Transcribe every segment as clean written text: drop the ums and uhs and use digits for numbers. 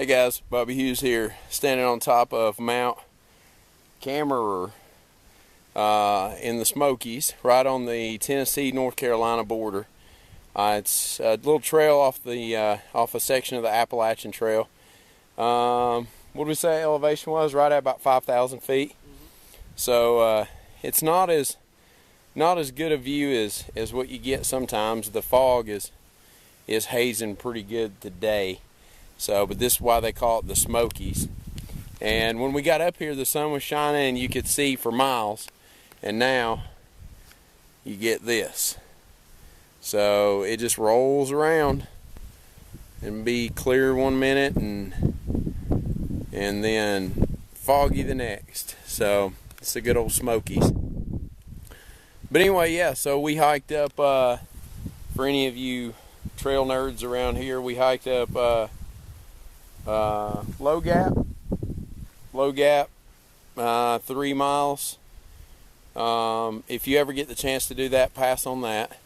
Hey guys, Bobby Hughes here, standing on top of Mt Cammerer in the Smokies, right on the Tennessee-North Carolina border. It's a little trail off a section of the Appalachian Trail. What did we say elevation was? Right at about 5,000 feet. So it's not as good a view as what you get sometimes. The fog is hazing pretty good today. So, but this is why they call it the Smokies. And when we got up here, the sun was shining and you could see for miles. And now you get this. So it just rolls around and be clear one minute and then foggy the next. So it's the good old Smokies. But anyway, yeah, so we hiked up, for any of you trail nerds around here, we hiked up Low Gap, 3 miles. If you ever get the chance to do that, pass on that.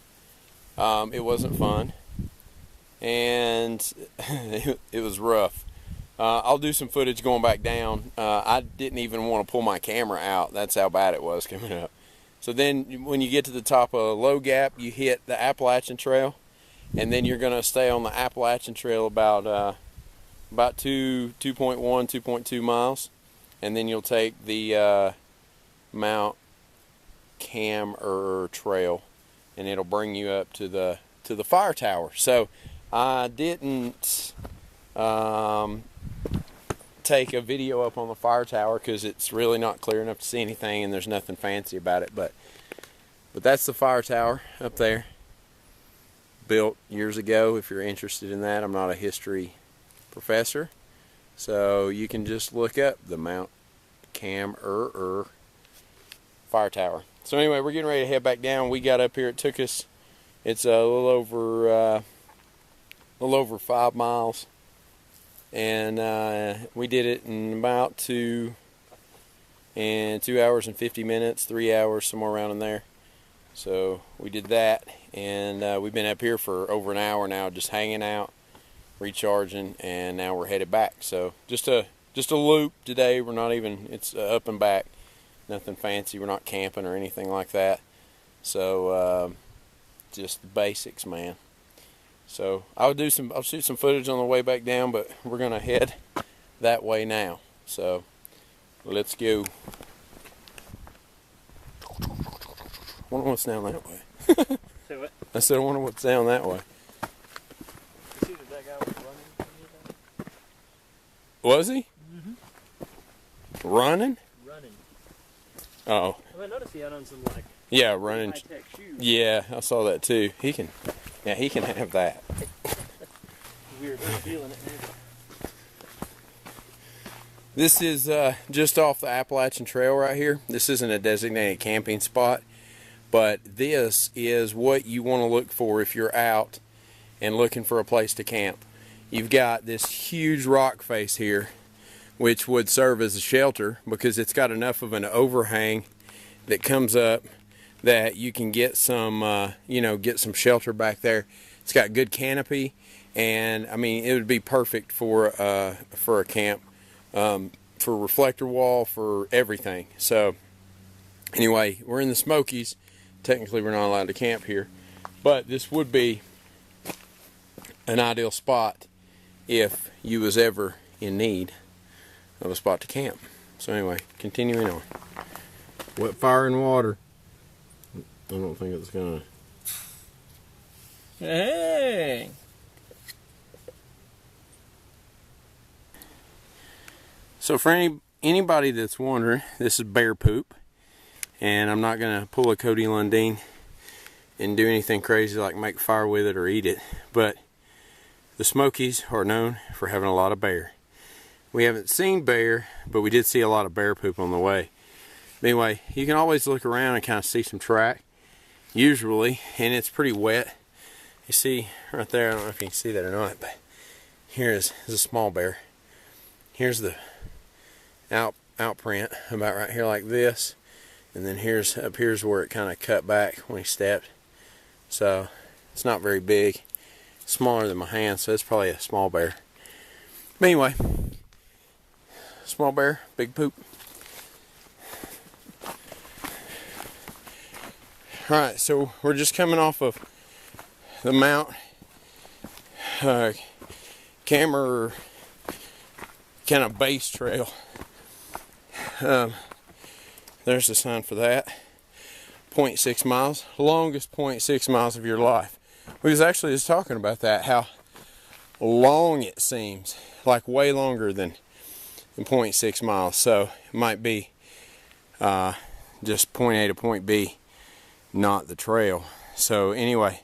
It wasn't fun, and it was rough. I'll do some footage going back down. I didn't even want to pull my camera out. That's how bad it was coming up. So then when you get to the top of Low Gap, you hit the Appalachian Trail, and then you're going to stay on the Appalachian Trail about 2.1, 2.2 miles, and then you'll take the Mt Cammerer Trail, and it'll bring you up to the fire tower. So I didn't take a video up on the fire tower because it's really not clear enough to see anything, and there's nothing fancy about it. But that's the fire tower up there, built years ago. If you're interested in that, I'm not a history professor, so you can just look up the Mt Cammerer fire tower. So anyway, we're getting ready to head back down. We got up here, it's a little over 5 miles, and we did it in about 2 hours and 50 minutes, 3 hours, somewhere around in there. So we did that, and we've been up here for over an hour now, just hanging out, recharging, and now we're headed back. So just a loop today. We're not even, it's up and back, nothing fancy. We're not camping or anything like that. So just the basics, man. So I'll shoot some footage on the way back down, but we're gonna head that way now. So let's go. I wonder what's down that way. Say what? I said I wonder what's down that way. Was he? Mm-hmm. Running? Running. Oh. I noticed he had on some running. high-tech shoes. Yeah, I saw that too. He can have that. Weird feeling it. This is just off the Appalachian Trail right here. This isn't a designated camping spot, but this is what you want to look for if you're out and looking for a place to camp. You've got this huge rock face here, which would serve as a shelter because it's got enough of an overhang that comes up that you can get some, get some shelter back there. It's got good canopy, and I mean, it would be perfect for a camp, for reflector wall, for everything. So anyway, we're in the Smokies. Technically, we're not allowed to camp here, but this would be an ideal spot if you was ever in need of a spot to camp. So anyway, continuing on. Wet fire and water. I don't think it's gonna. Hey! So for anybody that's wondering, this is bear poop, and I'm not gonna pull a Cody Lundeen and do anything crazy like make fire with it or eat it, but the Smokies are known for having a lot of bear. We haven't seen bear, but we did see a lot of bear poop on the way. Anyway, you can always look around and kind of see some track, usually, and it's pretty wet. You see right there, I don't know if you can see that or not, but here's a small bear. Here's the outprint about right here like this, and then up here's where it kind of cut back when he stepped. So it's not very big, smaller than my hand, so it's probably a small bear. But anyway, small bear, big poop. Alright, so we're just coming off of the Mt Cammerer kind of base trail. There's the sign for that. 0.6 miles, longest 0.6 miles of your life. We was actually just talking about that, how long it seems, like way longer than 0.6 miles. So it might be just point A to point B, not the trail. So anyway,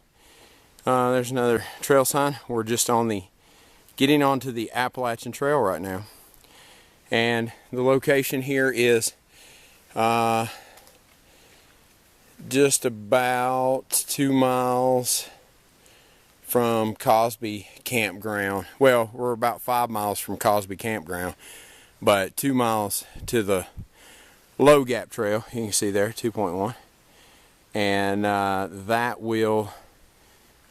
there's another trail sign. We're just on the getting onto the Appalachian Trail right now, and the location here is just about 2 miles from Cosby campground. Well, we're about 5 miles from Cosby campground, but 2 miles to the low gap trail. You can see there 2.1, and that will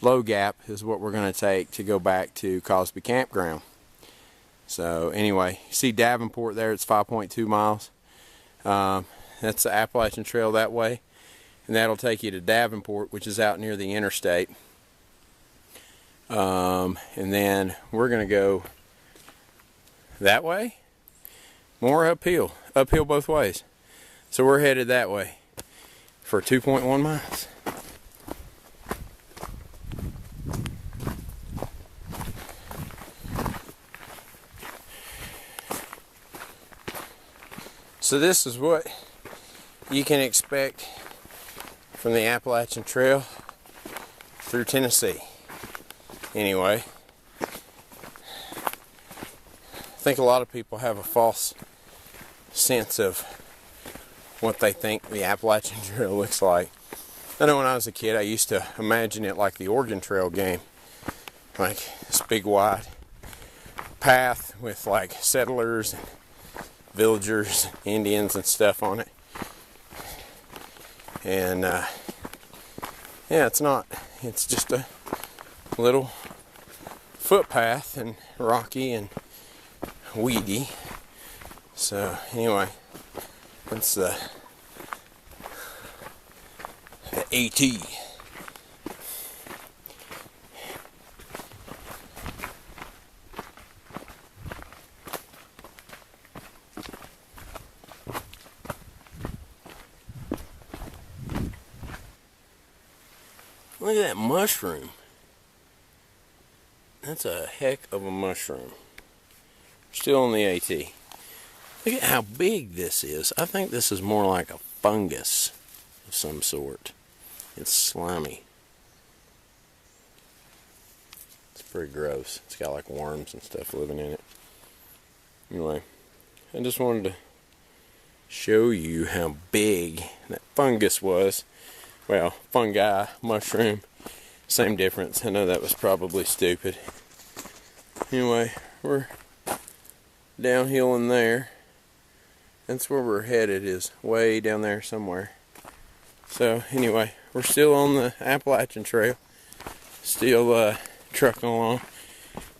low gap is what we're going to take to go back to Cosby campground. So anyway, you see Davenport there, it's 5.2 miles. That's the Appalachian Trail that way, and that'll take you to Davenport, which is out near the interstate. And then we're going to go that way, more uphill both ways. So we're headed that way for 2.1 miles. So this is what you can expect from the Appalachian Trail through Tennessee. Anyway, I think a lot of people have a false sense of what they think the Appalachian Trail looks like. I know when I was a kid, I used to imagine it like the Oregon Trail game, like this big wide path with like settlers and villagers, Indians and stuff on it. And yeah, it's not. It's just a little footpath and rocky and weedy. So anyway, that's the AT. Look at that mushroom. That's a heck of a mushroom. Still on the AT. Look at how big this is. I think this is more like a fungus of some sort. It's slimy. It's pretty gross. It's got like worms and stuff living in it. Anyway, I just wanted to show you how big that fungus was. Well, fungi, mushroom, same difference. I know that was probably stupid. Anyway, we're downhill in there. That's where we're headed, is way down there somewhere. So anyway, we're still on the Appalachian Trail. Still trucking along.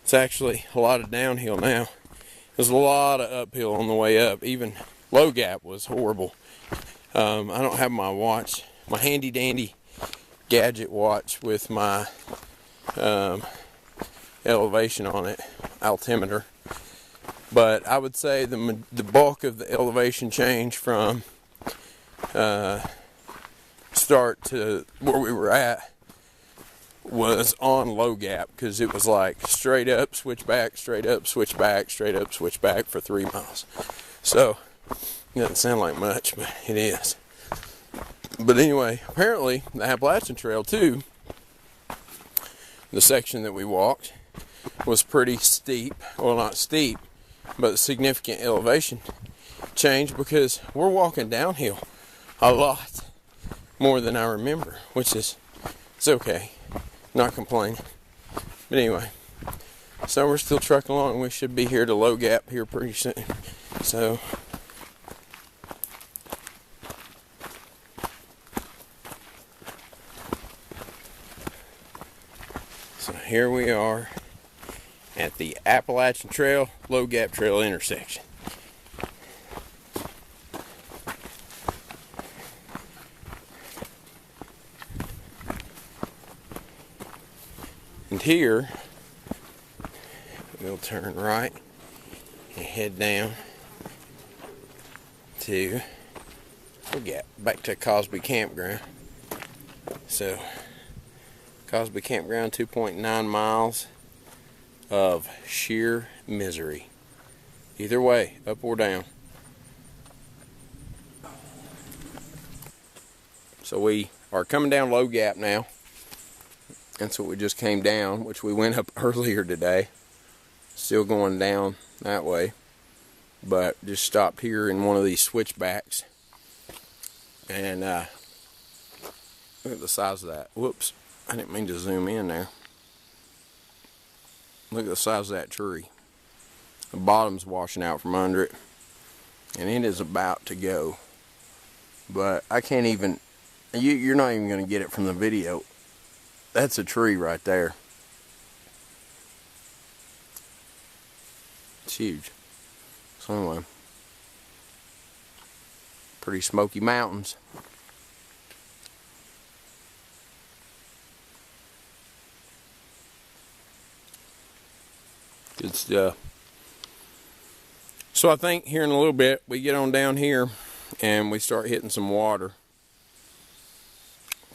It's actually a lot of downhill now. There's a lot of uphill on the way up. Even low gap was horrible. I don't have my watch, my handy dandy gadget watch with my elevation on it, altimeter. But I would say the bulk of the elevation change from start to where we were at was on low gap, because it was like straight up, switch back, straight up, switch back, straight up, switch back for 3 miles. So it doesn't sound like much, but it is. But anyway, apparently the Appalachian Trail too, the section that we walked, was pretty steep. Well, not steep, but significant elevation change, because we're walking downhill a lot more than I remember, which is, it's okay, not complaining. But anyway, so we're still trucking along. We should be here to low gap here pretty soon. So here we are at the Appalachian Trail, Low Gap Trail intersection. And here, we'll turn right and head down to back to Cosby Campground. So, Cosby Campground, 2.9 miles of sheer misery. Either way, up or down. So we are coming down Low Gap now. That's what we just came down, which we went up earlier today. Still going down that way. But just stopped here in one of these switchbacks. And look at the size of that. Whoops, I didn't mean to zoom in there. Look at the size of that tree. The bottom's washing out from under it. And it is about to go. But I can't even, you're not even going to get it from the video. That's a tree right there. It's huge. So anyway, pretty smoky mountains. Good stuff. So I think here in a little bit we get on down here and we start hitting some water.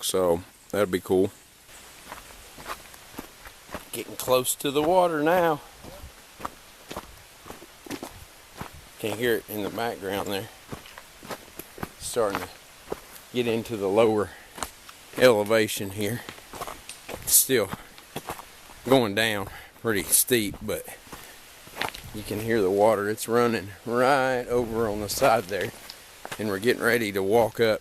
So that'll be cool. Getting close to the water now. Can't hear it in the background there. Starting to get into the lower elevation here. It's still going down pretty steep, but you can hear the water. It's running right over on the side there, and we're getting ready to walk up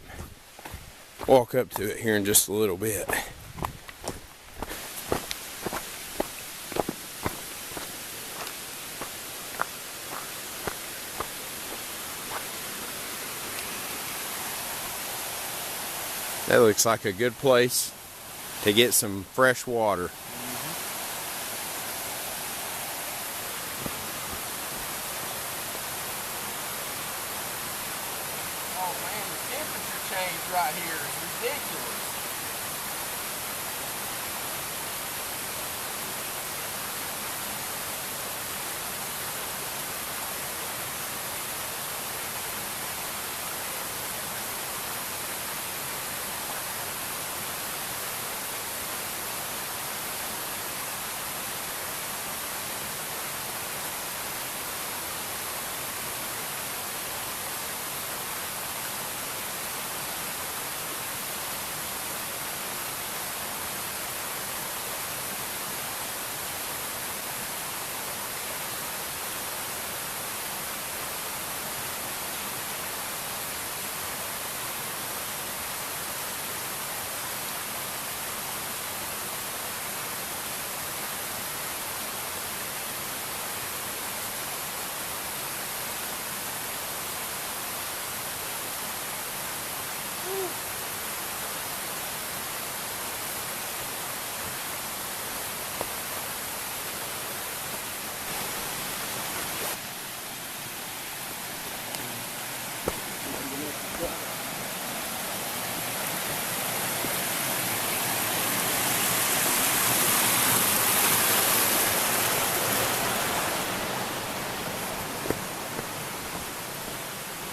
to it here in just a little bit. That looks like a good place to get some fresh water. Oh man, the temperature change right here is ridiculous.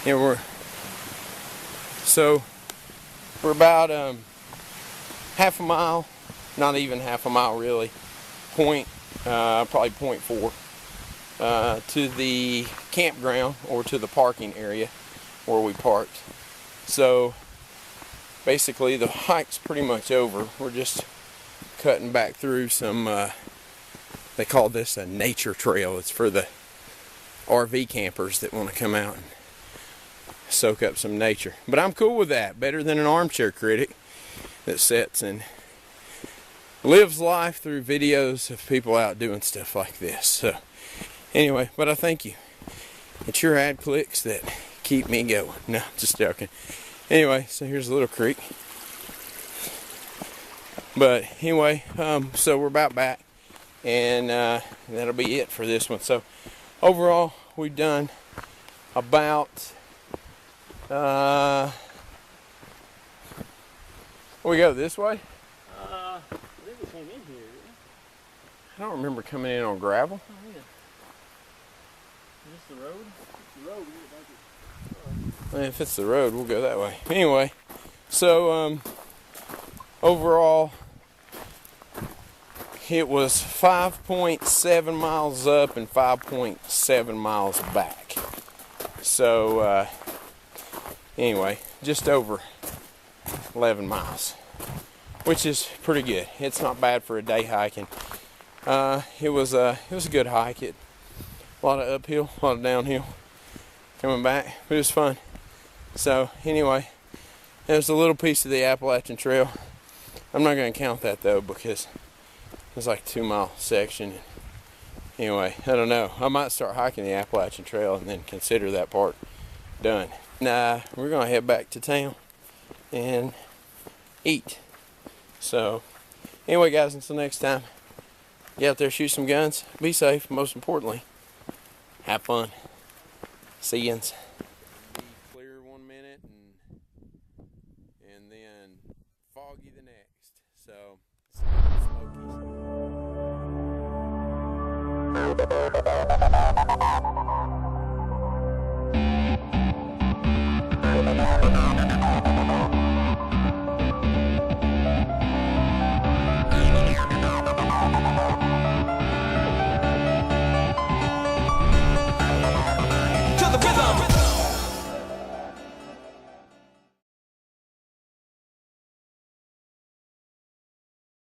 And we're about half a mile, not even half a mile really, probably 0.4 to the campground or to the parking area where we parked. So basically the hike's pretty much over. We're just cutting back through some, they call this a nature trail. It's for the RV campers that want to come out and soak up some nature. But I'm cool with that. Better than an armchair critic that sits and lives life through videos of people out doing stuff like this. So anyway, but I thank you. It's your ad clicks that keep me going. No, just joking. Anyway, so here's a little creek. But anyway, so we're about back. and that'll be it for this one. So overall, we've done about we go this way. I think we came in here. I don't remember coming in on gravel. Oh yeah. Is this the road? The road. If it's the road, we'll go that way. Anyway, so overall, it was 5.7 miles up and 5.7 miles back. So anyway, just over 11 miles, which is pretty good. It's not bad for a day hiking. It was a good hike. A lot of uphill, a lot of downhill coming back, but it was fun. So anyway, there's a little piece of the Appalachian Trail. I'm not going to count that though, because it's like a 2-mile section. Anyway, I don't know. I might start hiking the Appalachian Trail and then consider that part done. Nah, we're going to head back to town and eat. So anyway, guys, until next time, get out there, shoot some guns, be safe, most importantly, have fun. See yous. Clear 1 minute and then foggy the next. So smoky.